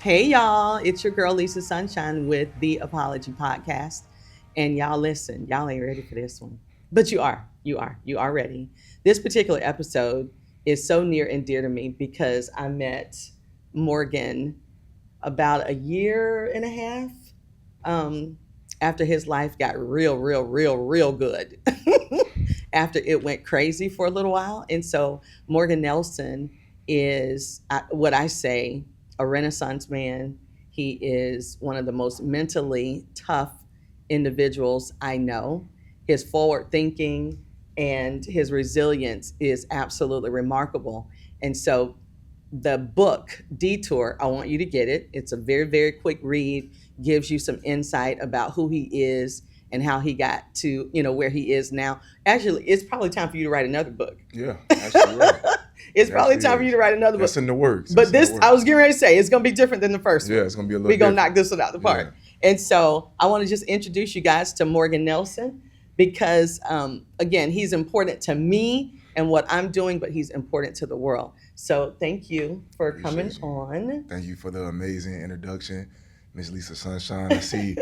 Hey y'all, it's your girl Lisa Sunshine with the Apology Podcast. And y'all listen, y'all ain't ready for this one. But you are ready. This particular episode is so near and dear to me because I met Morgan about a year and a half um, after his life got real good. After it went crazy for a little while. And so Morgan Nelson is what I say a Renaissance man. He is one of the most mentally tough individuals I know. His forward thinking and his resilience is absolutely remarkable. And so the book Detour, I want you to get it. It's a very quick read, gives you some insight about who he is and how he got to, where he is now. Actually, it's probably time for you to write another book. Yeah, actually, right. It's It probably actually time for you is. to write another That's book. in the works. But That's in the this, I was works. getting ready to say, it's going to be different than the first Yeah, one. it's gonna be a little We're going to different. knock this one out the park. Yeah. And so I want to just introduce you guys to Morgan Nelson because, again, he's important to me and what I'm doing, but he's important to the world. So thank you for coming Appreciate you. on. Thank you for the amazing introduction, Miss Lisa Sunshine. I see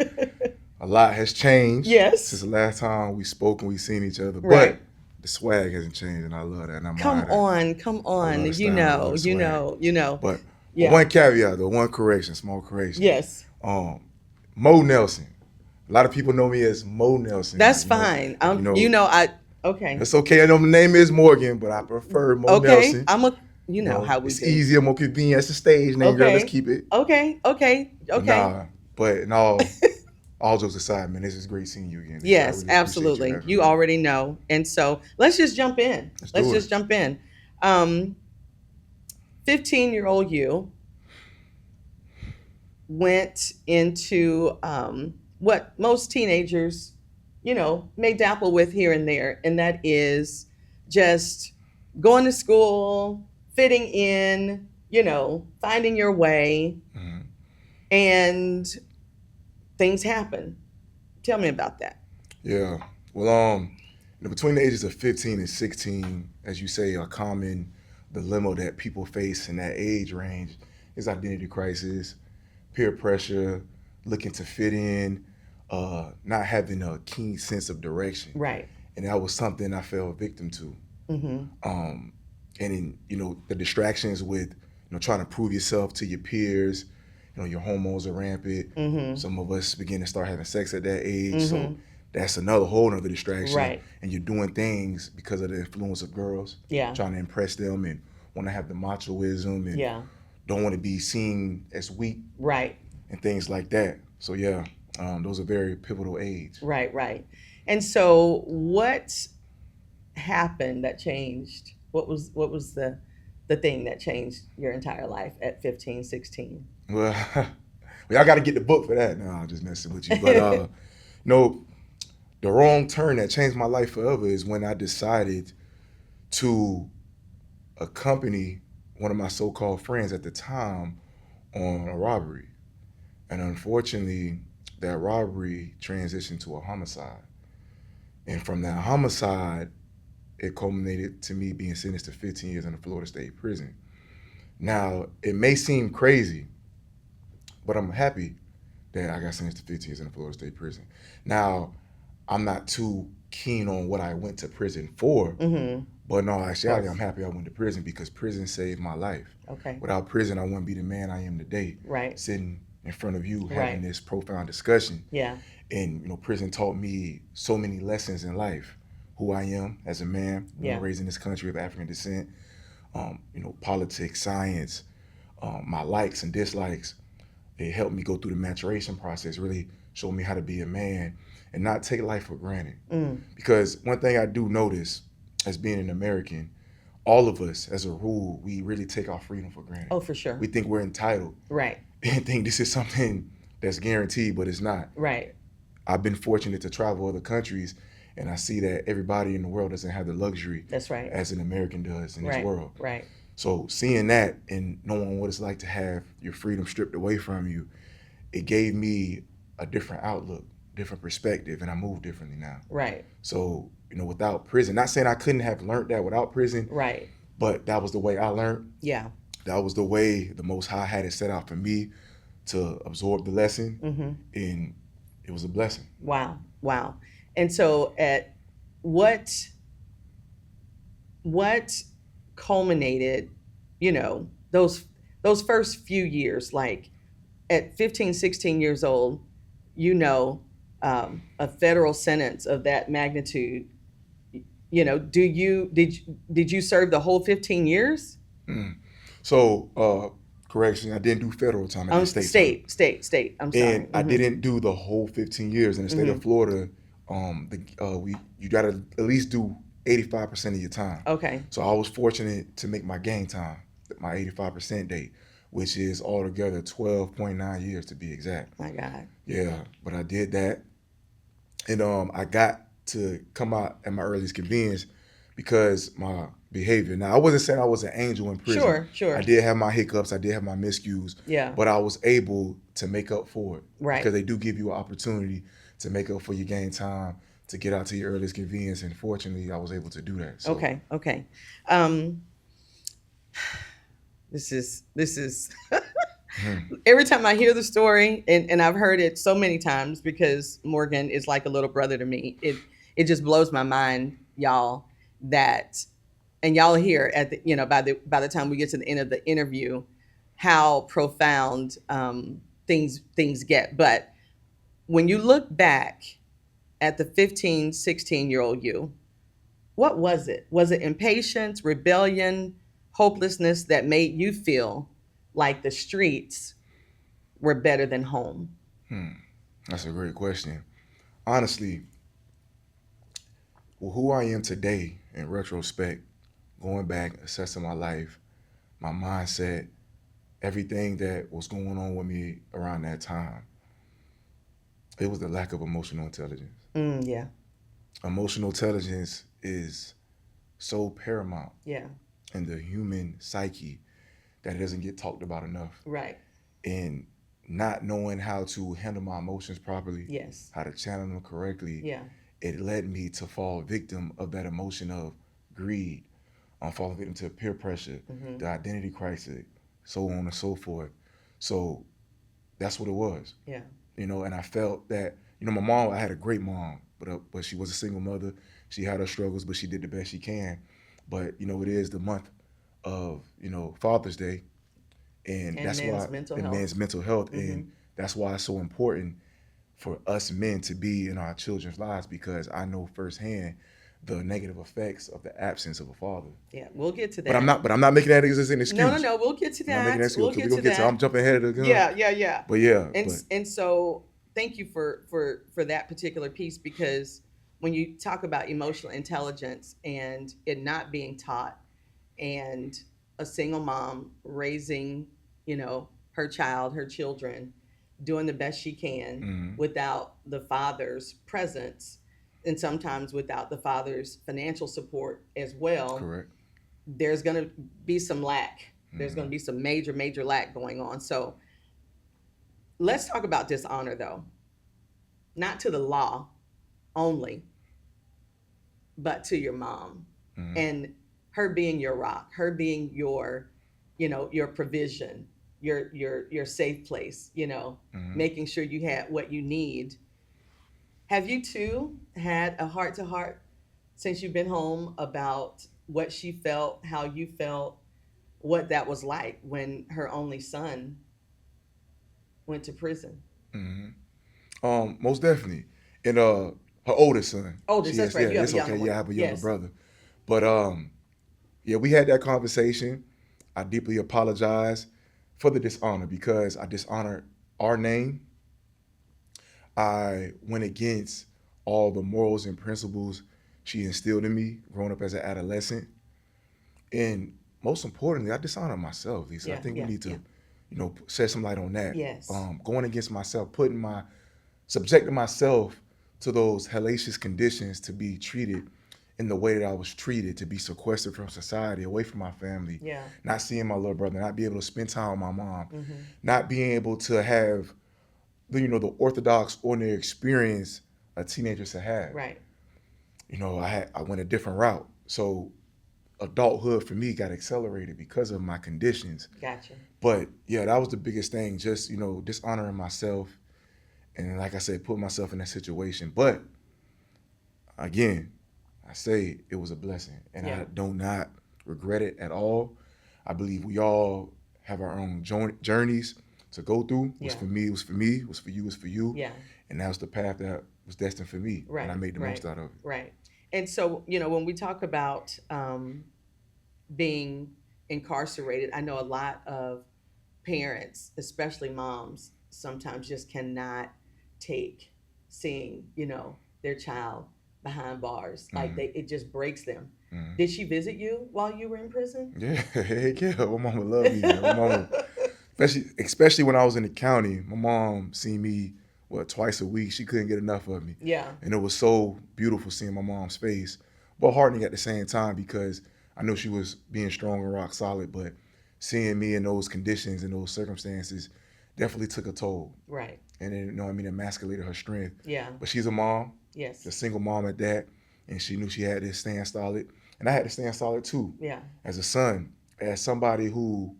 a lot has changed Yes. since the last time we spoke and we seen each other, Right. but the swag hasn't changed, and I love that. And I Come admire that. on, come I love on. the style. I love the swag. But Yeah. one caveat, though, one correction, small correction. Yes. Um, Mo Nelson. A lot of people know me as Mo Nelson. That's fine. Okay. It's okay. I know my name is Morgan, but I prefer Mo Okay. Nelson. You know how we It's do. easier, more convenient. It's a stage name, girl. Let's Okay. keep it. Okay. But nah, but in all jokes aside, man, this is great seeing you again. Yes, I really appreciate absolutely. having You me. already know. And so let's just jump in. Let's Let's do just it. jump in. Um, 15-year-old you went into what most teenagers, may dabble with here and there, and that is just going to school, fitting in, finding your way, Mhm. and things happen. Tell me about that. Yeah. Well, between the ages of 15 and 16, as you say, a common dilemma that people face in that age range is identity crisis, peer pressure, looking to fit in, not having a keen sense of direction. Right. And that was something I fell victim to. Mm-hmm. And in, the distractions with, trying to prove yourself to your peers, your hormones are rampant. Mm-hmm. Some of us begin to start having sex at that age. Mm-hmm. So that's another whole nother distraction. Right. And you're doing things because of the influence of girls. Yeah. Trying to impress them and want to have the machoism and Yeah. don't want to be seen as weak Right. and things like that. So yeah, those are very pivotal age. Right. And so what happened that changed? What was the thing that changed your entire life at 15, 16? Well, y'all got to get the book for that. No, I'm just messing with you. But no, the wrong turn that changed my life forever is when I decided to accompany one of my so-called friends at the time on a robbery. And unfortunately, that robbery transitioned to a homicide. And from that homicide, it culminated to me being sentenced to 15 years in a Florida State prison. Now, it may seem crazy, but I'm happy that I got sentenced to 15 years in a Florida State prison. Now, I'm not too keen on what I went to prison for, Mm-hmm. but no, actually, I'm happy I went to prison because prison saved my life. Okay. Without prison, I wouldn't be the man I am today. Right. Sitting in front of you, Right. having this profound discussion. Yeah. And prison taught me so many lessons in life. Who I am as a man, Yeah. raised in this country of African descent. Politics, science, my likes and dislikes. It helped me go through the maturation process, really showed me how to be a man and not take life for granted. Mm. Because one thing I do notice as being an American, all of us, as a rule, we really take our freedom for granted. Oh, for sure. We think we're entitled Right. and think this is something that's guaranteed, but it's not. Right. I've been fortunate to travel other countries, and I see that everybody in the world doesn't have the luxury That's right. as an American does in Right. this world. Right. So seeing that and knowing what it's like to have your freedom stripped away from you, it gave me a different outlook, different perspective, and I move differently now. Right. So, without prison, not saying I couldn't have learned that without prison, Right. but that was the way I learned. Yeah. That was the way the Most High had it set out for me. to absorb the lesson, Mm-hmm. and it was a blessing. Wow. Wow. And so at what what culminated, those first few years, like at 15, 16 years old, you know, a federal sentence of that magnitude, did you serve the whole 15 years? Mm. So, correction, I didn't do federal time. I did state time. State. I'm sorry. And I didn't do the whole 15 years in the state of Florida. You got to at least do 85% of your time. Okay. So I was fortunate to make my game time, my 85% date, which is altogether 12.9 years to be exact. My God. Yeah, but I did that, and I got to come out at my earliest convenience because my behavior. Now, I wasn't saying I was an angel in prison. Sure. I did have my hiccups. I did have my miscues. Yeah. But I was able to make up for it. Right. Because they do give you an opportunity to make up for your game time, to get out to your earliest convenience. And fortunately, I was able to do that. So, Okay. This is every time I hear the story, and I've heard it so many times because Morgan is like a little brother to me. It just blows my mind, y'all, that, and y'all hear at the by the time we get to the end of the interview, how profound things get. But when you look back at the 15, 16-year-old you, what was it? Was it impatience, rebellion, hopelessness that made you feel like the streets were better than home? That's a great question. Honestly, who I am today, in retrospect, going back, assessing my life, my mindset, everything that was going on with me around that time, it was the lack of emotional intelligence. Yeah. Emotional intelligence is so paramount Yeah. in the human psyche that it doesn't get talked about enough. Right. And not knowing how to handle my emotions properly, Yes. how to channel them correctly, Yeah. it led me to fall victim of that emotion of greed, falling victim to peer pressure, the identity crisis, so on and so forth. So that's what it was. Yeah. And I felt that, my mom, I had a great mom, but she was a single mother. She had her struggles, but she did the best she can. But, it is the month of, Father's Day. And that's men's why, mental and health. men's mental health. And that's why it's so important for us men to be in our children's lives, because I know firsthand the negative effects of the absence of a father. Yeah. We'll get to that. But I'm not making that as an excuse. No. We'll get to I'm not that. making that excuse. We'll get to that. I'm jumping ahead of the gun. Yeah. But yeah. And so thank you for that particular piece, because when you talk about emotional intelligence and it not being taught, and a single mom raising, her children, doing the best she can without the father's presence, and sometimes without the father's financial support as well. Correct. There's going to be some lack. There's going to be some major lack going on. So let's talk about dishonor, though. Not to the law only, but to your mom, and her being your rock, her being your, your provision, your safe place, making sure you had what you need. Have you two had a heart to heart since you've been home about what she felt, how you felt, what that was like when her only son went to prison? Most definitely. And her oldest son. Oldest, that's right. You have It's a younger okay. one. Yeah, I have a younger Yes. brother. But yeah, we had that conversation. I deeply apologize for the dishonor, because I dishonored our name. I went against all the morals and principles she instilled in me growing up as an adolescent. And most importantly, I dishonored myself, Lisa. I think we need to, shed some light on that. Yes. Going against myself, subjecting myself to those hellacious conditions to be treated in the way that I was treated, to be sequestered from society, away from my family, Yeah. not seeing my little brother, not being able to spend time with my mom, not being able to have the orthodox, ordinary experience a teenager should have. Right. I went a different route. So adulthood for me got accelerated because of my conditions. Gotcha. But yeah, that was the biggest thing. Just dishonoring myself, and like I said, put myself in that situation. But again, I say it was a blessing, and Yeah. I do not regret it at all. I believe we all have our own journeys to go through. What's Yeah. for me was for me. What's for you was for you. Yeah. And that was the path that was destined for me, Right. and I made the Right. most out of it. Right. And so, when we talk about being incarcerated, I know a lot of parents, especially moms, sometimes just cannot take seeing, their child behind bars. Like it just breaks them. Mhm. Did she visit you while you were in prison? Yeah, heck yeah. My mama loved me, man. My mama, especially when I was in the county, my mom seen me twice a week. She couldn't get enough of me. Yeah. And it was so beautiful seeing my mom's face, but heartening at the same time because I knew she was being strong and rock solid, but seeing me in those conditions and those circumstances definitely took a toll. Right. And it emasculated her strength. Yeah. But she's a mom, Yes. a single mom at that, and she knew she had to stand solid. And I had to stand solid too. Yeah. As a son, as somebody who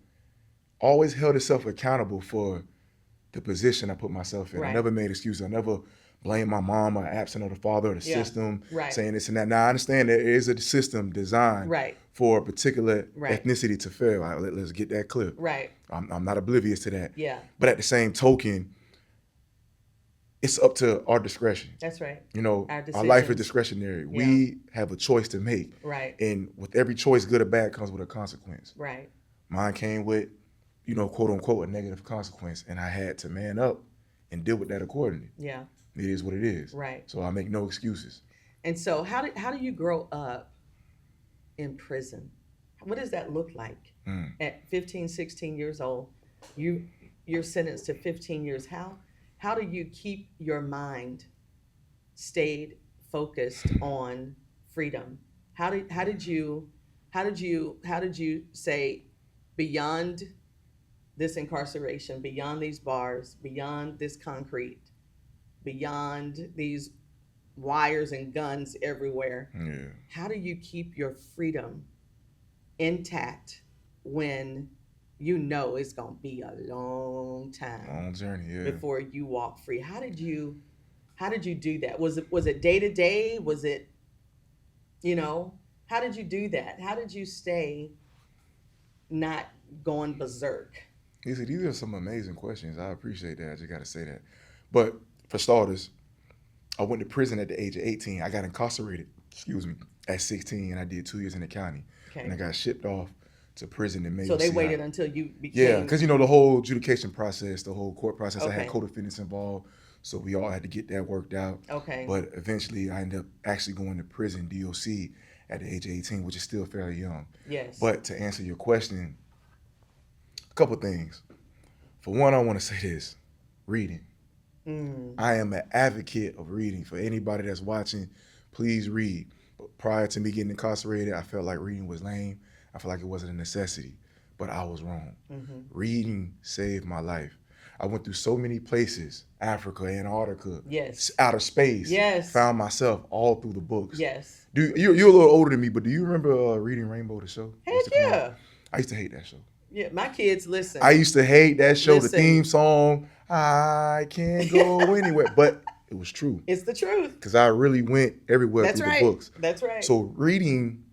always held himself accountable for the position I put myself in. Right. I never made excuses. I never blamed my mom or absent of the father or the Yeah. system, Right. saying this and that. Now, I understand there is a system designed Right. for a particular Right. ethnicity to fail. Let's get that clear. Right. I'm not oblivious to that. Yeah. But at the same token, it's up to our discretion. That's right. Our life is decisions. discretionary. We have a choice to make. Right. And with every choice, good or bad, comes with a consequence. Right. Mine came with, quote unquote, a negative consequence. And I had to man up and deal with that accordingly. Yeah. It is what it is. Right. So I make no excuses. And so how do you grow up in prison? What does that look like? Mm. At 15, 16 years old, you're sentenced to 15 years. How do you keep your mind stayed focused on freedom? How did you say beyond this incarceration, beyond these bars, beyond this concrete, beyond these wires and guns everywhere? Yeah. How do you keep your freedom intact when it's going to be a long time Long journey, yeah. before you walk free? How did you do that? Was it day to day? Was it, how did you do that? How did you stay not going berserk? These are some amazing questions. I appreciate that. I just got to say that. But for starters, I went to prison at the age of 18. I got incarcerated, at 16, and I did 2 years in the county. Okay. And I got shipped off to prison in May. So they waited until you became... Yeah, because the whole adjudication process, the whole court process, I had Okay. co-defendants involved, so we all had to get that worked out. Okay. But eventually, I ended up actually going to prison, DOC, at the age of 18, which is still fairly young. Yes. But to answer your question, a couple things. For one, I want to say this: reading. I am an advocate of reading. For anybody that's watching, please read. But prior to me getting incarcerated, I felt like reading was lame. I felt like it wasn't a necessity, but I was wrong. Reading saved my life. I went through so many places, Africa, Antarctica, Yes. outer space. Yes. Found myself all through the books. Yes. You're a little older than me, but do you remember Reading Rainbow, the show? Heck Used to come yeah. on? I used to hate that show. Yeah, my kids listen. I used to hate that show, Listen. the theme song, I can't go anywhere. But it was true, It's the truth. because I really went everywhere That's through right. the books. That's right. So reading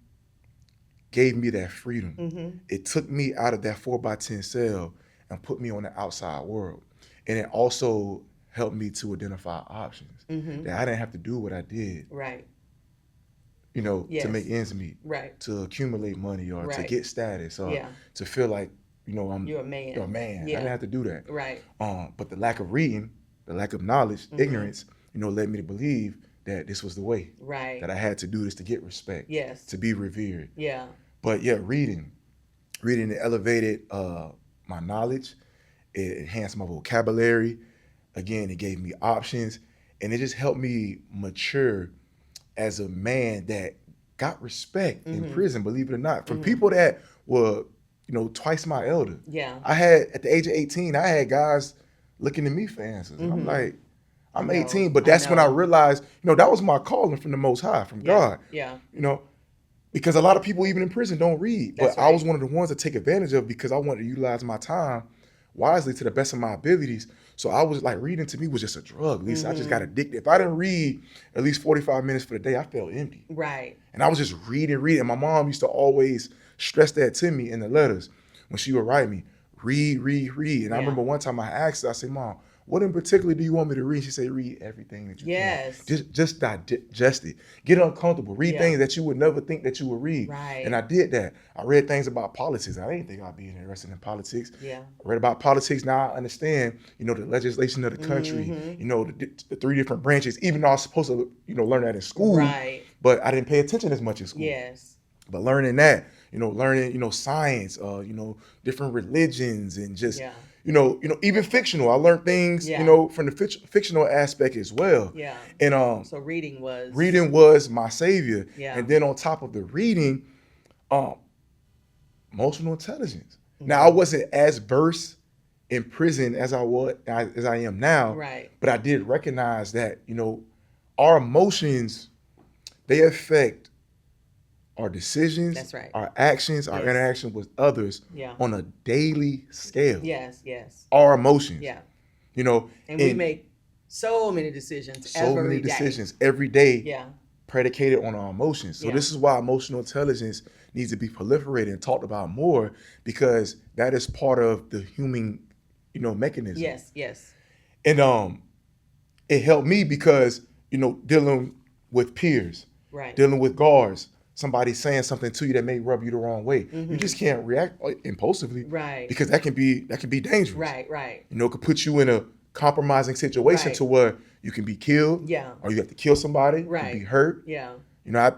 gave me that freedom. Mm-hmm. It took me out of that 4x10 cell and put me on the outside world. And it also helped me to identify options. Mm-hmm. That I didn't have to do what I did, Right. to Yes. make ends meet, Right. to accumulate money, or to Right. get status, or Yeah. to feel like, I'm You're a man. a man. Yeah. I didn't have to do that. Right. But the lack of reading, the lack of knowledge, Mhm. ignorance, led me to believe that this was the way, Right. that I had to do this to get respect, Yes. to be revered. Yeah. But yeah, reading it elevated my knowledge. It enhanced my vocabulary. Again, it gave me options, and it just helped me mature as a man that got respect in Mhm. prison, believe it or not, from Mhm. people that were, twice my elder. Yeah. I had, at the age of 18, I had guys looking at me for answers. And I'm Mhm. like, I'm I know, 18, but I that's when I know. realized, that was my calling from the Most High, from Yeah. God. Yeah. because a lot of people even in prison don't read. That's But I was right. one of the ones to take advantage of because I wanted to utilize my time wisely to the best of my abilities. So I was like, reading to me was just a drug. At least I just got addicted. If I didn't read at least 45 minutes for the day, I felt empty. Right. And I was just reading. And my mom used to always stress that to me in the letters when she would write me, read, read, read. And I Yeah. remember one time I asked her, I said, Mom, what in particular do you want me to read? She said, read everything that you Yes. can. Just digest it. Get uncomfortable. Read Yeah. things that you would never think that you would read. Right. And I did that. I read things about politics. I didn't think I'd be interested in politics. Yeah. I read about politics. Now I understand, the legislation of the country, the three different branches, even though I was supposed to, learn that in school. Right. But I didn't pay attention as much in school. Yes. But learning that, learning, science, different religions and just, Yeah. Even fictional. I learned things, Yeah. from the fictional aspect as well. Yeah. And So reading was my savior. Yeah. And then on top of the reading, emotional intelligence. Now I wasn't as versed in prison as I am now. Right. But I did recognize that, our emotions, they affect our decisions, That's right. our actions, our Yes. interaction with others Yeah. on a daily scale. Yes. Yes. Our emotions. Yeah. And we make so many decisions so every many day. decisions every day Yeah. predicated on our emotions. So Yeah. this is why emotional intelligence needs to be proliferated and talked about more, because that is part of the human, mechanism. Yes. Yes. And it helped me because, dealing with peers, Right. dealing with guards, somebody saying something to you that may rub you the wrong way. You just can't react impulsively. Right. Because that can be dangerous. Right. Right. It could put you in a compromising situation Right. to where you can be killed. Yeah. Or you have to kill somebody. You Right. can be hurt. Yeah.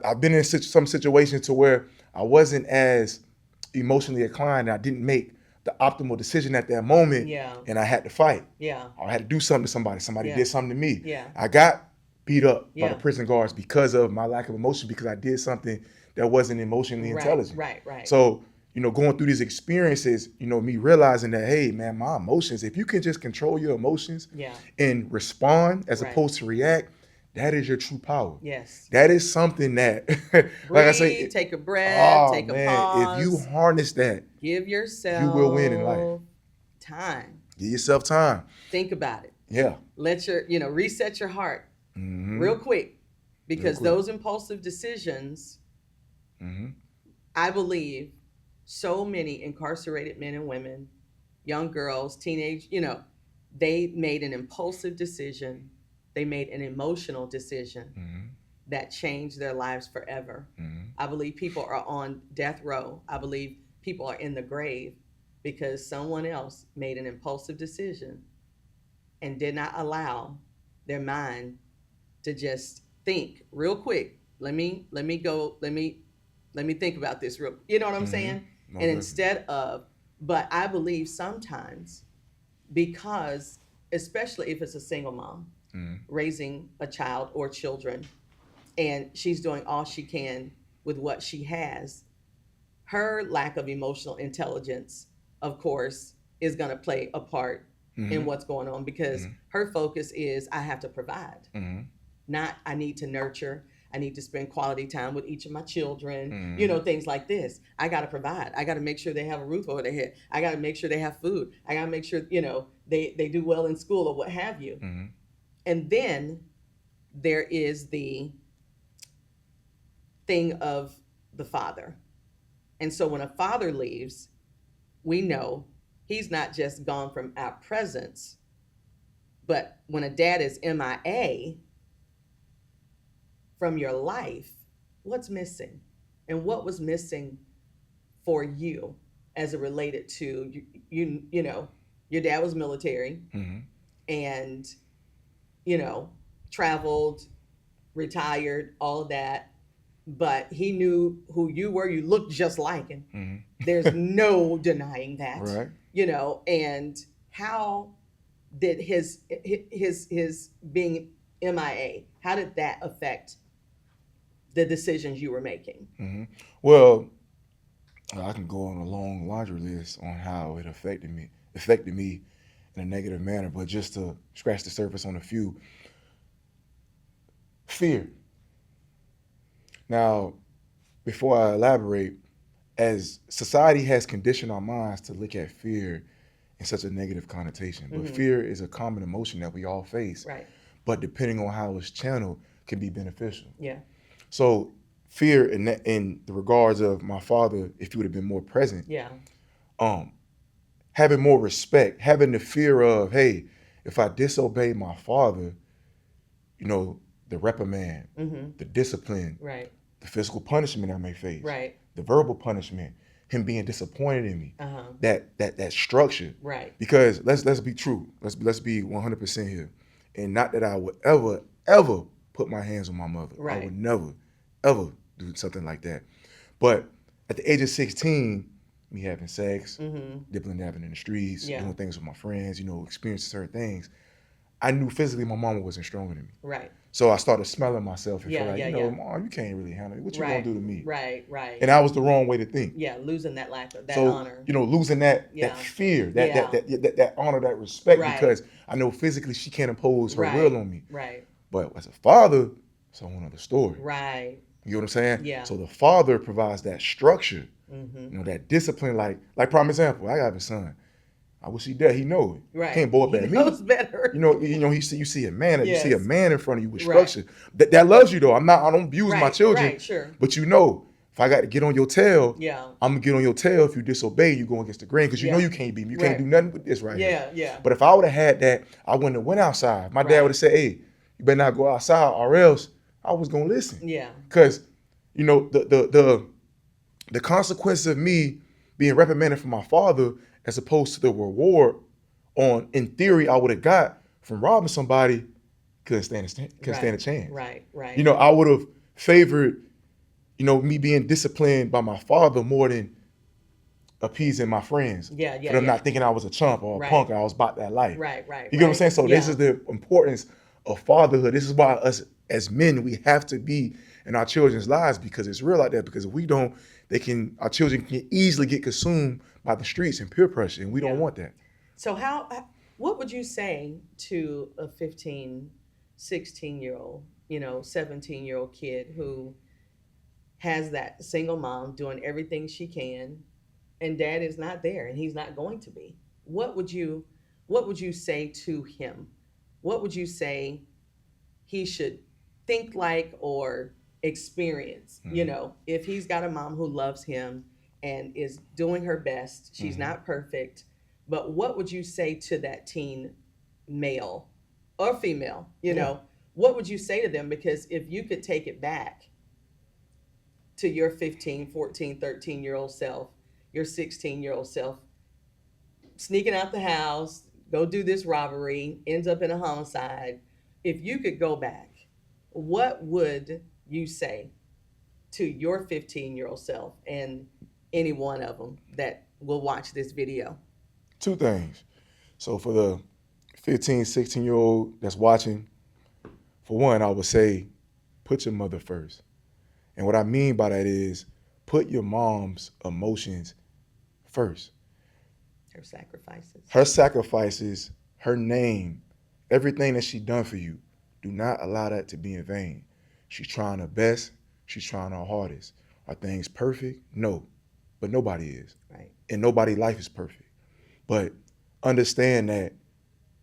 I've been in some situations to where I wasn't as emotionally inclined. I didn't make the optimal decision at that moment. Yeah. And I had to fight. Yeah. Or I had to do something to somebody. Somebody Yeah. did something to me. Yeah. I got beat up by Yeah. the prison guards because of my lack of emotion, because I did something that wasn't emotionally intelligent. Right. Right. So, going through these experiences, me realizing that, hey, man, my emotions, if you can just control your emotions Yeah. and respond as Right. opposed to react, that is your true power. Yes. That is something that, Breathe, like I say, take a breath, take a man, pause. if you harness that, give yourself you will win in life. time. Give yourself time. Think about it. Yeah. Let your, reset your heart Mhm. real quick, because quick. those impulsive decisions, Mhm. I believe so many incarcerated men and women, young girls, teenage, they made an impulsive decision. They made an emotional decision Mhm. that changed their lives forever. Mhm. I believe people are on death row. I believe people are in the grave because someone else made an impulsive decision and did not allow their mind to just think real quick. Let me think about this real. You know what I'm Mhm. saying? Most And definitely. instead of, but I believe sometimes, because especially if it's a single mom Mhm. raising a child or children, and she's doing all she can with what she has, her lack of emotional intelligence, of course, is going to play a part in Mhm. what's going on, because her focus is, I have to provide, Mhm. not I need to nurture. I need to spend quality time with each of my children, Mhm. things like this. I got to provide. I got to make sure they have a roof over their head. I got to make sure they have food. I got to make sure, they do well in school or what have you. Mhm. And then there is the thing of the father. And so when a father leaves, we know he's not just gone from our presence, but when a dad is MIA from your life, what's missing? And what was missing for you as it related to your dad was military Mhm. and traveled, retired, all of that, but he knew who you were. You looked just like him. Mhm. There's no denying that. Right. And how did his being MIA, how did that affect the decisions you were making? Mhm. Well, I can go on a long laundry list on how it affected me in a negative manner, but just to scratch the surface on a few. Fear. Now, before I elaborate, as society has conditioned our minds to look at fear in such a negative connotation, but fear is a common emotion that we all face. Right. But depending on how it's channeled, can be beneficial. Yeah. So fear in the regards of my father, if he would have been more present, Yeah. Having more respect, having the fear of, hey, if I disobey my father, the reprimand, the discipline, Right. the physical punishment I may face, Right. the verbal punishment, him being disappointed in me, Uh-huh. that structure. Right. Because let's be true. Let's be 100% here. And not that I would ever put my hands on my mother. Right. I would never, ever do something like that. But at the age of 16, me having sex, dipping and dabbing in the streets, Yeah. doing things with my friends, experiencing certain things, I knew physically my mama wasn't stronger than me. Right. So I started smelling myself and Yeah, feel like, yeah. Mom, you can't really handle it. What you Right. gonna do to me? Right. Right. And that was the wrong way to think. Yeah, losing that So, honor. losing that Yeah. fear, Yeah. that honor, that respect, Right. because I know physically she can't impose her Right. will on me. Right. But as a father, it's a whole other story. Right. You know what I'm saying? Yeah. So the father provides that structure, Mm-hmm. that discipline. Like prime example, I have a son. I wish he did. He know it. Right. Can't bow up He at knows me. better. You see a man. Yes. You see a man in front of you with Right. structure that loves you though. I don't abuse my Right, children. right, sure. But if I got to get on your tail, Yeah. I'm gonna get on your tail if you disobey. You go against the grain because you Yeah. know you can't beat me. You Right. can't do nothing with this right here. Yeah. Yeah. But if I would have had that, I wouldn't have went outside. My dad Right. would have said, "Hey, you better not go outside, or else." I was gonna listen. Yeah. Because the consequence of me being reprimanded from my father, as opposed to the reward in theory, I would have got from robbing somebody, couldn't stand a chance. Right. Right. I would have favored, me being disciplined by my father more than appeasing my friends. Yeah. Yeah. For them yeah. not thinking I was a chump or a Right. punk or I was about that life. Right. Right. You get what I'm right. saying? So Yeah. this is the importance of fatherhood. This is why us as men, we have to be in our children's lives, because it's real like that. Because if we don't, our children can easily get consumed by the streets and peer pressure, and we don't Yeah. want that. So what would you say to a 15, 16-year-old, 17-year-old kid who has that single mom doing everything she can and dad is not there and he's not going to be? What would you say to him? What would you say he should think like or experience? If he's got a mom who loves him and is doing her best, she's not perfect, but what would you say to that teen male or female? What would you say to them? Because if you could take it back to your 15, 14, 13-year-old self, your 16-year-old self, sneaking out the house, go do this robbery, ends up in a homicide. If you could go back, what would you say to your 15-year-old self and any one of them that will watch this video? Two things. So for the 15, 16-year-old that's watching, for one, I would say, put your mother first. And what I mean by that is, put your mom's emotions first. Her sacrifices, her name, everything that she done for you, do not allow that to be in vain. She's trying her best. She's trying her hardest. Are things perfect? No, but nobody is. Right. And nobody's life is perfect. But understand that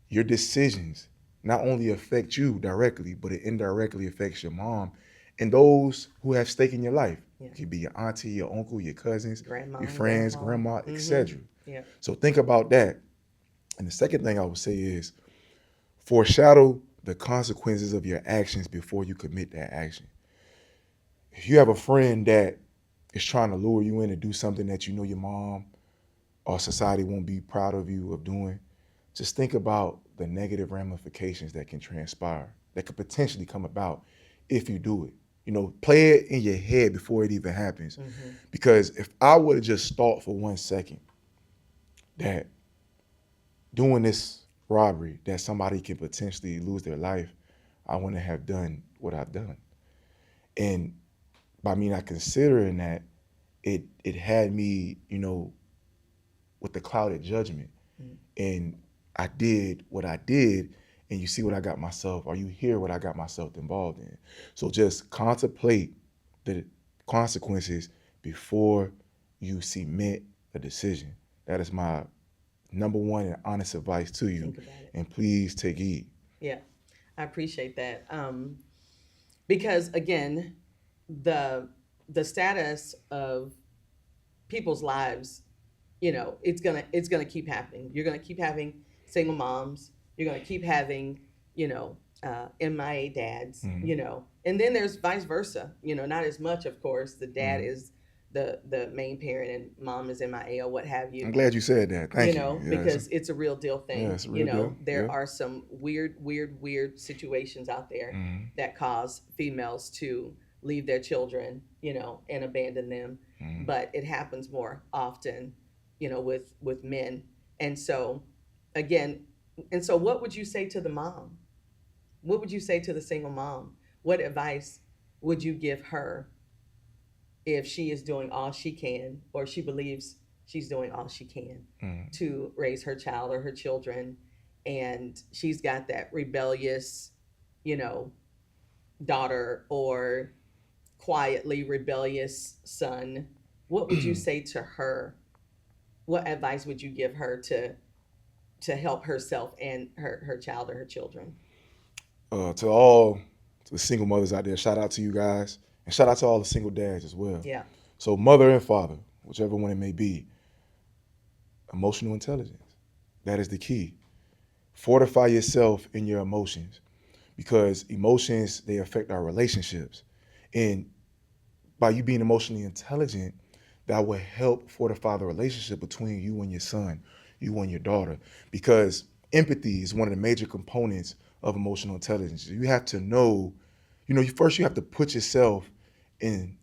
your decisions not only affect you directly, but it indirectly affects your mom and those who have stake in your life. Yeah. It could be your auntie, your uncle, your cousins, Grandma, your friends, grandma, Mm-hmm. etc. Yeah. So think about that. And the second thing I would say is, foreshadow the consequences of your actions before you commit that action. If you have a friend that is trying to lure you in to do something that your mom or society won't be proud of you of doing, just think about the negative ramifications that can transpire, that could potentially come about if you do it. Play it in your head before it even happens. Mm-hmm. Because if I would have just thought for 1 second that doing this robbery, that somebody could potentially lose their life, I wouldn't have done what I've done. And by me not considering that, it had me, with the clouded judgment. Mm-hmm. And I did what I did, and you see what I got myself, or you hear what I got myself involved in. So just contemplate the consequences before you cement a decision. That is my number one and honest advice to you. Think about it. And please take heed. Yeah, I appreciate that. Because again, the status of people's lives, it's gonna keep happening. You're gonna keep having single moms. You're gonna keep having, MIA dads. Mhm. And then there's vice versa. Not as much, of course. The dad Mhm. is the main parent, and mom is MIA or what have you. I'm glad you said that. Thank you. Yeah, Because it's a real deal thing. it's a real deal. There Yeah. are some weird situations out there Mhm. that cause females to leave their children, and abandon them. Mhm. But it happens more often, with men. And so, again, what would you say to the mom? What would you say to the single mom? What advice would you give her if she is doing all she can, or she believes she's doing all she can Mhm. to raise her child or her children, and she's got that rebellious, you know, daughter, or quietly rebellious son? What would you say to her? What advice would you give her to help herself and her child or her children? To all the single mothers out there, shout out to you guys, and shout out to all the single dads as well. Yeah. So mother and father, whichever one it may be, emotional intelligence. That is the key. Fortify yourself in your emotions, because emotions, they affect our relationships. And by you being emotionally intelligent, that will help fortify the relationship between you and your son, you and your daughter. Because empathy is one of the major components of emotional intelligence. You have to know, first you have to put yourself in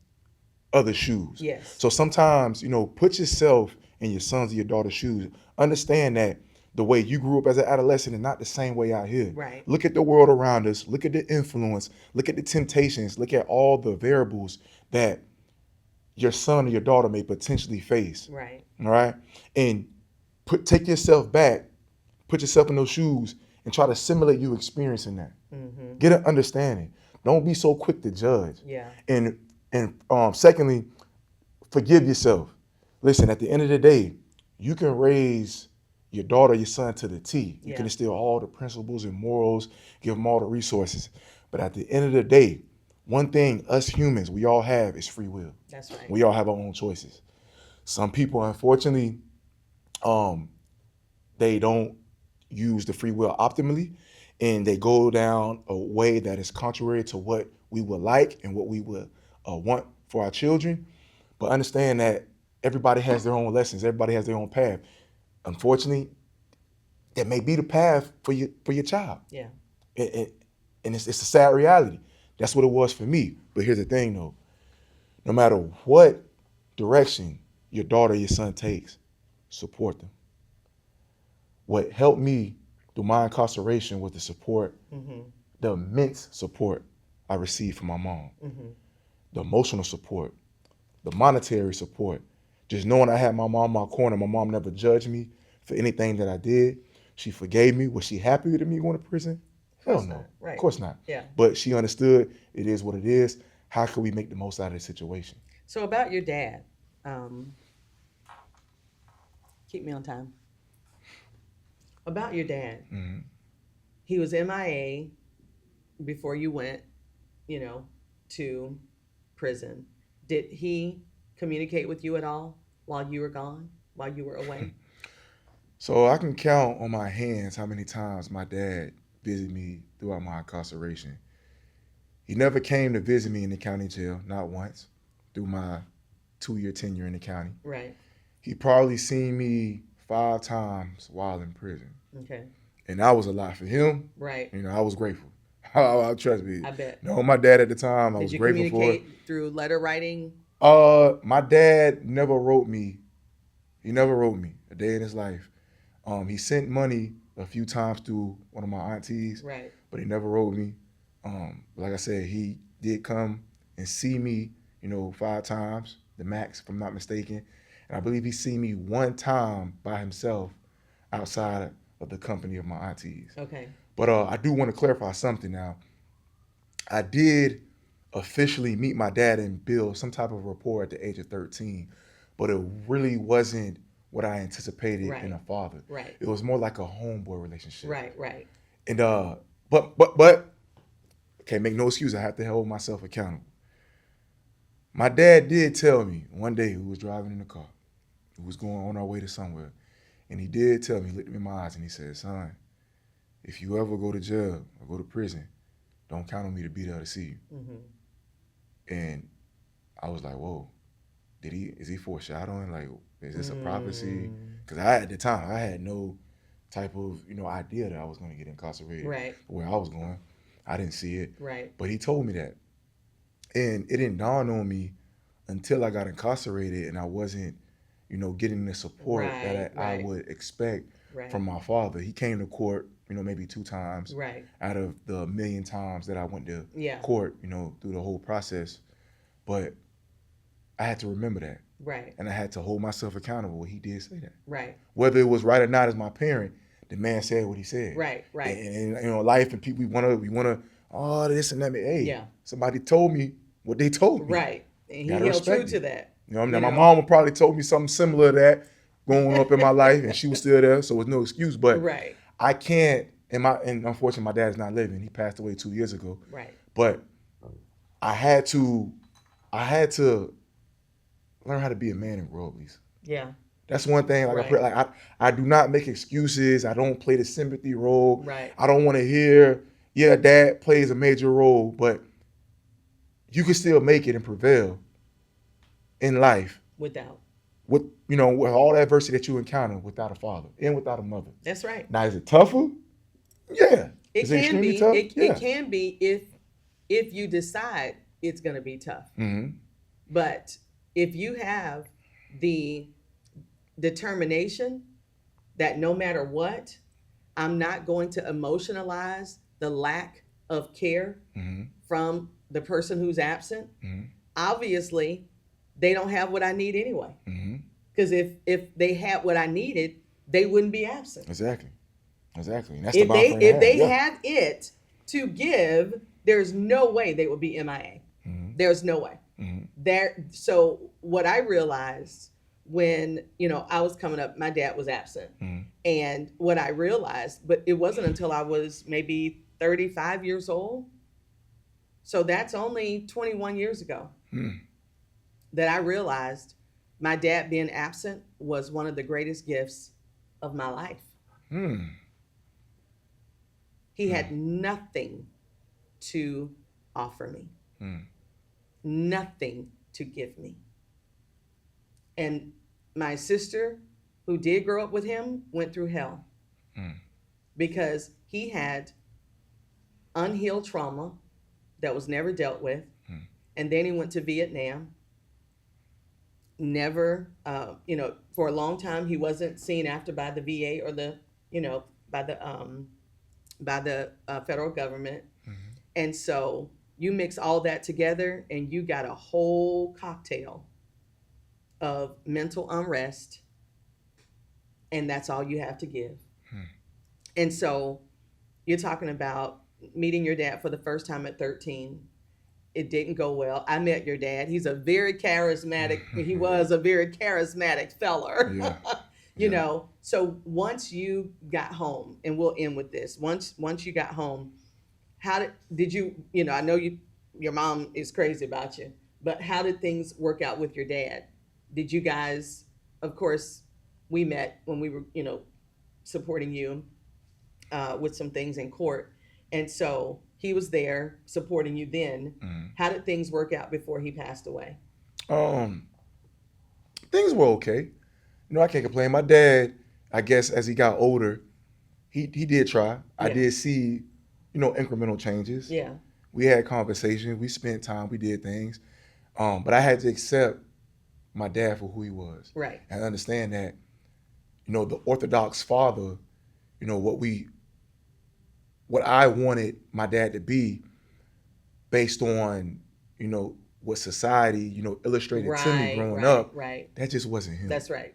other shoes. Yes. So sometimes, put yourself in your son's or your daughter's shoes. Understand that the way you grew up as an adolescent is not the same way out here. Right. Look at the world around us. Look at the influence. Look at the temptations. Look at all the variables that your son or your daughter may potentially face. Right. All right. And take yourself back, put yourself in those shoes, and try to simulate you experiencing that. Mm-hmm. Get an understanding. Don't be so quick to judge. Yeah. And secondly, forgive yourself. Listen, at the end of the day, you can raise your daughter, your son to the T. You can Yeah. instill all the principles and morals, give them all the resources. But at the end of the day, one thing us humans, we all have is free will. That's right. We all have our own choices. Some people, unfortunately, they don't use the free will optimally, and they go down a way that is contrary to what we would like and what we would want for our children. But understand that everybody has their own lessons. Everybody has their own path. Unfortunately, that may be the path for your child. Yeah. And it's a sad reality. That's what it was for me. But here's the thing, though. No matter what direction your daughter or your son takes, support them. What helped me through my incarceration was the support, Mm-hmm. the immense support I received from my mom, Mm-hmm. the emotional support, the monetary support. Just knowing I had my mom in my corner. My mom never judged me for anything that I did. She forgave me. Was she happy with me going to prison? Hell course no. not. Right. Of course not. Yeah. But she understood it is what it is. How can we make the most out of the situation? So about your dad, keep me on time. About your dad, Mm-hmm. he was MIA before you went, to prison. Did he communicate with you at all while you were gone, while you were away? So I can count on my hands how many times my dad visited me throughout my incarceration. He never came to visit me in the county jail, not once, through my 2-year tenure in the county. Right. He probably seen me 5 times while in prison. Okay. And that was a lot for him. Right. I was grateful. Trust me. I bet. No, my dad at the time, I Did was you grateful for it. communicate through letter writing? My dad never wrote me. He never wrote me a day in his life. He sent money a few times through one of my aunties, Right. but he never wrote me. Like I said, he did come and see me, 5 times, the max, if I'm not mistaken. And I believe he seen me 1 time by himself outside of the company of my aunties. Okay. But I do want to clarify something now. I did officially meet my dad and build some type of rapport at the age of 13, but it really wasn't what I anticipated Right. in a father. Right. It was more like a homeboy relationship. Right. Right. And but can't make no excuse. I have to hold myself accountable. My dad did tell me one day, we was driving in the car, we was going on our way to somewhere, and he did tell me, he looked me in my eyes and he said, "Son, if you ever go to jail or go to prison, don't count on me to be there to see you." Mm-hmm. And I was like, "Whoa, is he foreshadowing? Like, is this a prophecy?" Because at the time, I had no type of, idea that I was going to get incarcerated. Right. Where I was going, I didn't see it. Right. But he told me that. And it didn't dawn on me until I got incarcerated and I wasn't, getting the support that I would expect from my father. He came to court, maybe 2 times out of the million times that I went to court, through the whole process. But I had to remember that. Right. And I had to hold myself accountable. He did say that. Right. Whether it was right or not as my parent, the man said what he said. Right. Right. And life and people, we wanna, oh, this and that. Hey, somebody told me what they told me. Right. And he held true to that. My mom would probably told me something similar to that growing up in my life, and she was still there, so it was no excuse. But I can't, and unfortunately my dad's not living. He passed away 2 years ago. Right. But I had to learn how to be a man and grow up, Lisa. Yeah. That's one thing. I do not make excuses. I don't play the sympathy role. Right. I don't want to hear, yeah, dad plays a major role, but you can still make it and prevail in life with all the adversity that you encounter without a father and without a mother. That's right. Now, is it tougher? Yeah. It can be. Tough? It can be if you decide it's going to be tough. Mm-hmm. But if you have the determination that no matter what, I'm not going to emotionalize the lack of care from the person who's absent, obviously they don't have what I need anyway. Because if they had what I needed, they wouldn't be absent. Exactly. And that's if they had it to give, there's no way they would be MIA. There's no way. So what I realized when I was coming up, my dad was absent, and what I realized, but it wasn't until I was maybe 35 years old. So that's only 21 years ago that I realized my dad being absent was one of the greatest gifts of my life. He had nothing to offer me, nothing to give me. And my sister, who did grow up with him, went through hell because he had unhealed trauma that was never dealt with. And then he went to Vietnam. Never, for a long time, he wasn't seen after by the VA or by the federal government. And so you mix all that together and you got a whole cocktail of mental unrest, and that's all you have to give. And so you're talking about meeting your dad for the first time at 13. It didn't go well. I met your dad. He's a very charismatic, he was a very charismatic feller. So once you got home, and we'll end with this, once you got home, how did you, I know your mom is crazy about you, but how did things work out with your dad? Did you guys, of course, we met when we were, supporting you with some things in court. And so he was there supporting you then. How did things work out before he passed away? Things were okay. I can't complain. My dad, I guess, as he got older, he did try. Yeah. I did see, incremental changes. Yeah. We had conversations. We spent time. We did things. But I had to accept my dad for who he was. Right. And understand that, the Orthodox father, what I wanted my dad to be based on, what society, illustrated to me growing up. Right. That just wasn't him. That's right.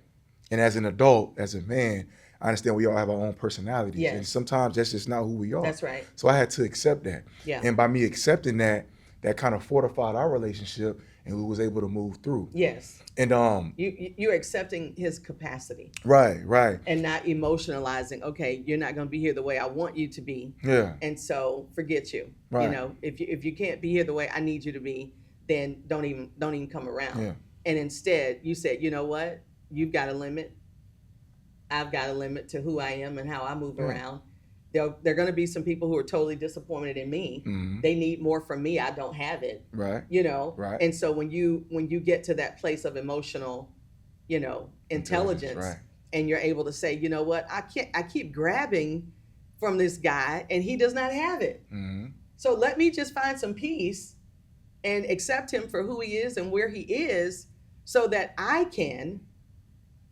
And as an adult, as a man, I understand we all have our own personalities. Yes. And sometimes that's just not who we are. That's right. So I had to accept that. Yeah. And by me accepting that, that kind of fortified our relationship, and we was able to move through. Yes. And You're accepting his capacity right, and not emotionalizing. Okay, you're not going to be here the way I want you to be, yeah, and so forget you. You right, know, if you can't be here the way I need you to be, then don't even come around. yeah, And instead, you said, you know what? You've got a limit. I've got a limit to who I am and how I move yeah, around. There are going to be some people who are totally disappointed in me. mm-hmm, They need more from me. I don't have it. right, You know, right, and so when you get to that place of emotional, you know, intelligence, right, and you're able to say, you know what, I keep grabbing from this guy and he does not have it. mm-hmm, So let me just find some peace and accept him for who he is and where he is, so that I can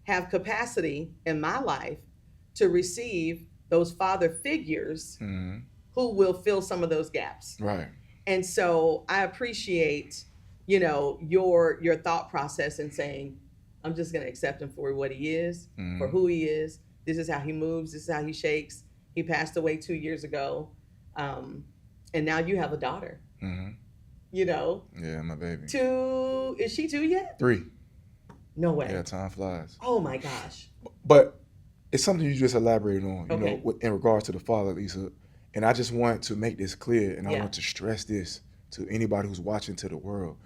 have capacity in my life to receive those father figures mm-hmm, who will fill some of those gaps. right, And so I appreciate, you know, your thought process in saying, I'm just going to accept him for what he is, for mm-hmm, who he is. This is how he moves. This is how he shakes. He passed away 2 years ago. And now you have a daughter, mm-hmm, you know, yeah, my baby. 2, is she 2 yet? 3, No way. yeah, time flies. Oh my gosh. But it's something you just elaborated on, you Okay. know, in regards to the father, Lisa. And I just want to make this clear, and I Yeah. want to stress this to anybody who's watching, to the world.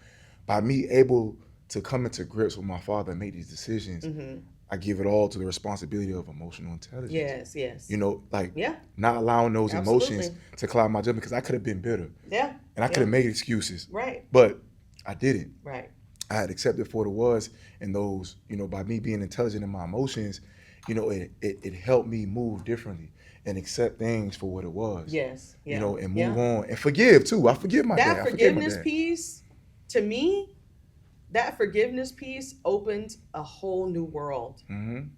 By me able to come into grips with my father and make these decisions, Mm-hmm. I give it all to the responsibility of emotional intelligence. Yes, yes. You know, like Yeah, not allowing those emotions absolutely. to cloud my judgment, because I could have been bitter Yeah, and I could yeah. have made excuses, Right, but I didn't. right. I had accepted for what it was, and those, you know, by me being intelligent in my emotions, you know, it helped me move differently and accept things for what it was. Yes, yeah. You know, and yeah. move on and forgive too. I forgive my That dad. I forgive my forgiveness dad. piece, to me, that forgiveness piece opened a whole new world. Mm-hmm.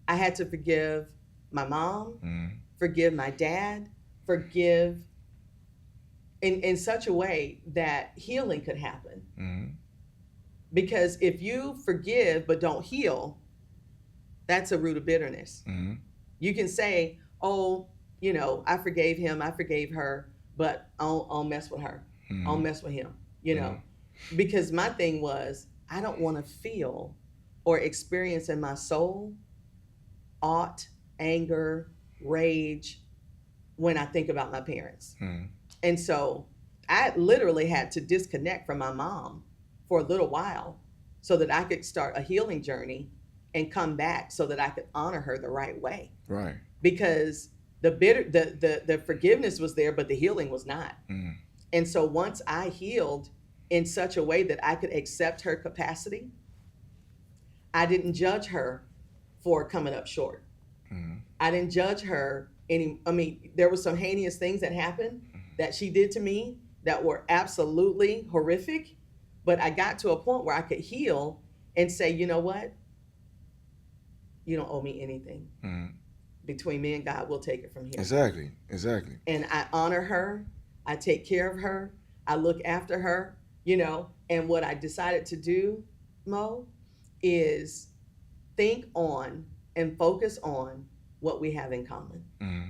I had to forgive my mom, Mm-hmm. forgive my dad, forgive in such a way that healing could happen. Mm-hmm. Because if you forgive but don't heal, that's a root of bitterness. Mm-hmm. You can say, oh, you know, I forgave him, I forgave her, but I'll mess with her. Mm-hmm. I'll mess with him, you know. Because my thing was, I don't want to feel or experience in my soul aught, anger, rage when I think about my parents. Mm-hmm. And so I literally had to disconnect from my mom for a little while so that I could start a healing journey and come back so that I could honor her the right way. Right. Because the forgiveness was there, but the healing was not. Mm-hmm. And so once I healed in such a way that I could accept her capacity, I didn't judge her for coming up short. Mm-hmm. I didn't judge her there were some heinous things that happened that she did to me that were absolutely horrific, but I got to a point where I could heal and say, you know what? You don't owe me anything. Mm-hmm. Between me and God, we'll take it from here. Exactly. And I honor her. I take care of her. I look after her, you know. And what I decided to do, Mo, is think on and focus on what we have in common. Mm-hmm.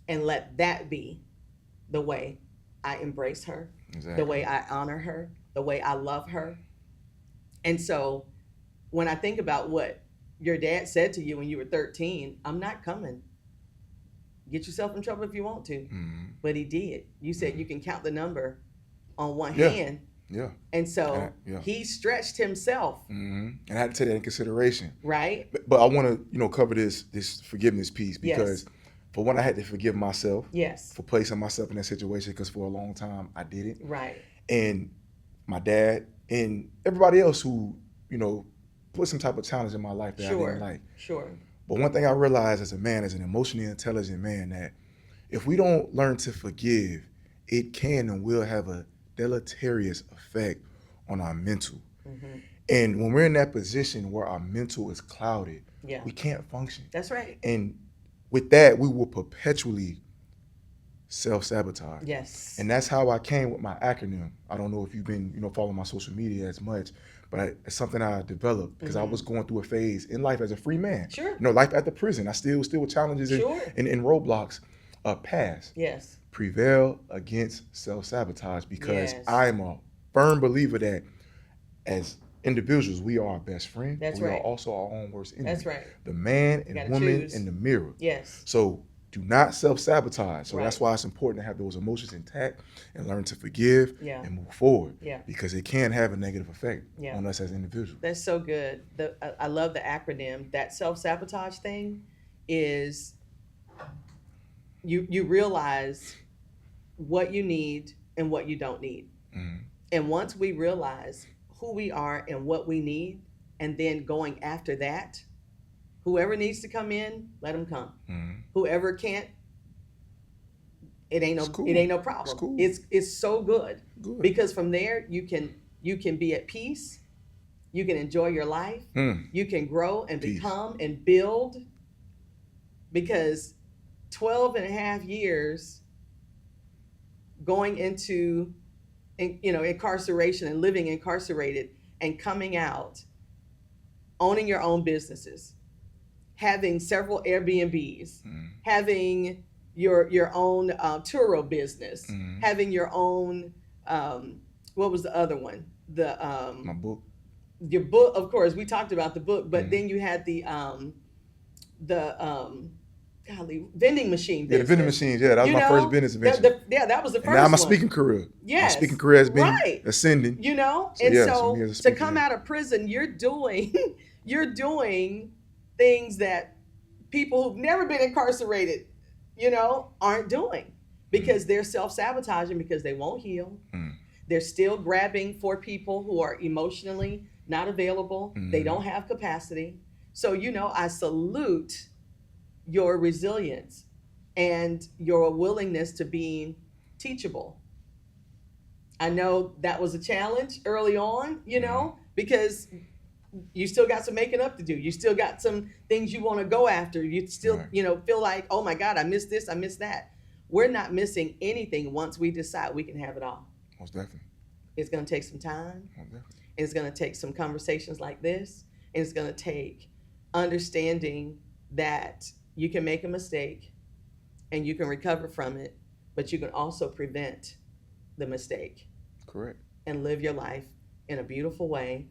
And let that be the way I embrace her, Exactly. the way I honor her, the way I love her. And so when I think about what your dad said to you when you were 13, I'm not coming. Get yourself in trouble if you want to. Mm-hmm. But he did. You said you can count the number on one Yeah. hand. Yeah. And so Yeah. he stretched himself, Mm-hmm. And I had to take that in consideration. right? But I want to, you know, cover this forgiveness piece, because Yes. for one, I had to forgive myself Yes. for placing myself in that situation, because for a long time I didn't. Right. And my dad and everybody else who, you know, put some type of challenge in my life that I Sure. didn't like. Sure. But one thing I realized as a man, as an emotionally intelligent man, that if we don't learn to forgive, it can and will have a deleterious effect on our mental. Mm-hmm. And when we're in that position where our mental is clouded, Yeah. we can't function. That's right. And with that, we will perpetually self-sabotage. Yes. And that's how I came with my acronym. I don't know if you've been, you know, following my social media as much, but it's something I developed because I was going through a phase in life as a free man. Sure. You know, life at the prison. I still with challenges Sure. and roadblocks past. Yes. prevail against self-sabotage, because Yes. I'm a firm believer that as individuals, we are our best friend. That's we right. are also our own worst enemy. That's right. The man and gotta woman choose. in the mirror. Yes. So do not self-sabotage. So that's Right. why it's important to have those emotions intact and learn to forgive Yeah. and move forward. Yeah. Because it can have a negative effect Yeah. on us as individuals. That's so good. I love the acronym. That self-sabotage thing is you realize what you need and what you don't need. Mhm. And once we realize who we are and what we need, and then going after that, whoever needs to come in, let them come. Mhm. Whoever can't, it ain't no It's cool. it ain't no It's problem. cool. It's so good. Good. Because from there you can be at peace, you can enjoy your life, Mm. you can grow and Peace. become and build. Because 12 and a half years going into incarceration and living incarcerated and coming out, owning your own businesses, having several Airbnbs, Mhm. having your own Turo business, Mhm. having your own what was the other one? My book. Your book, of course. We talked about the book, but Mhm. then you had the golly, vending machine Yeah, business. the vending machines. Yeah, that was You my know, first business venture. that was the first And now my one. speaking career. Yes, My speaking career has been right. ascending. You know, So, and yeah, so so me as a to speaker, come yeah. out of prison, you're doing you're doing things that people who've never been incarcerated, aren't doing, because they're self-sabotaging, because they won't heal. Mm. They're still grabbing for people who are emotionally not available. They Mhm. don't have capacity. So, I salute your resilience and your willingness to be teachable. I know that was a challenge early on, because you still got some making up to do. You still got some things you want to go after. You still, Right. feel like, oh my God, I missed this, I missed that. We're not missing anything once we decide we can have it all. Most definitely. It's going to take some time. Most definitely. It's going to take some conversations like this. And it's going to take understanding that you can make a mistake and you can recover from it, but you can also prevent the mistake Correct. and live your life in a beautiful way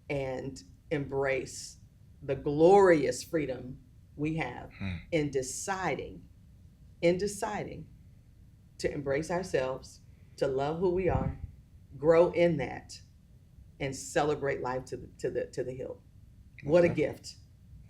and embrace the glorious freedom we have in deciding to embrace ourselves, to love who we are, grow in that, and celebrate life to the hilt. What a gift.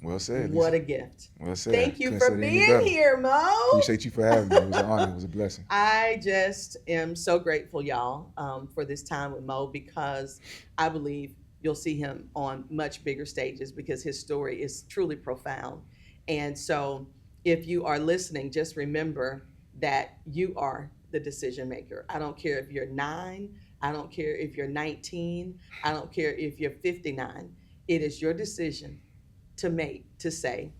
Well said. What Lisa. a gift. Well said. Thank you Couldn't for say it any being better. here, Mo. Appreciate you for having me. It was an honor. It was a blessing. I just am so grateful, y'all, for this time with Mo, because I believe you'll see him on much bigger stages, because his story is truly profound. And so if you are listening, just remember that you are the decision maker. I don't care if you're 9, I don't care if you're 19, I don't care if you're 59. It is your decision to say,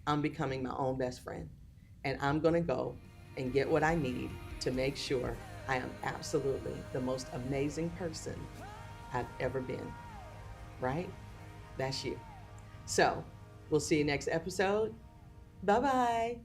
I'm becoming my own best friend, and I'm going to go and get what I need to make sure I am absolutely the most amazing person I've ever been. Right? That's you. So we'll see you next episode. Bye-bye.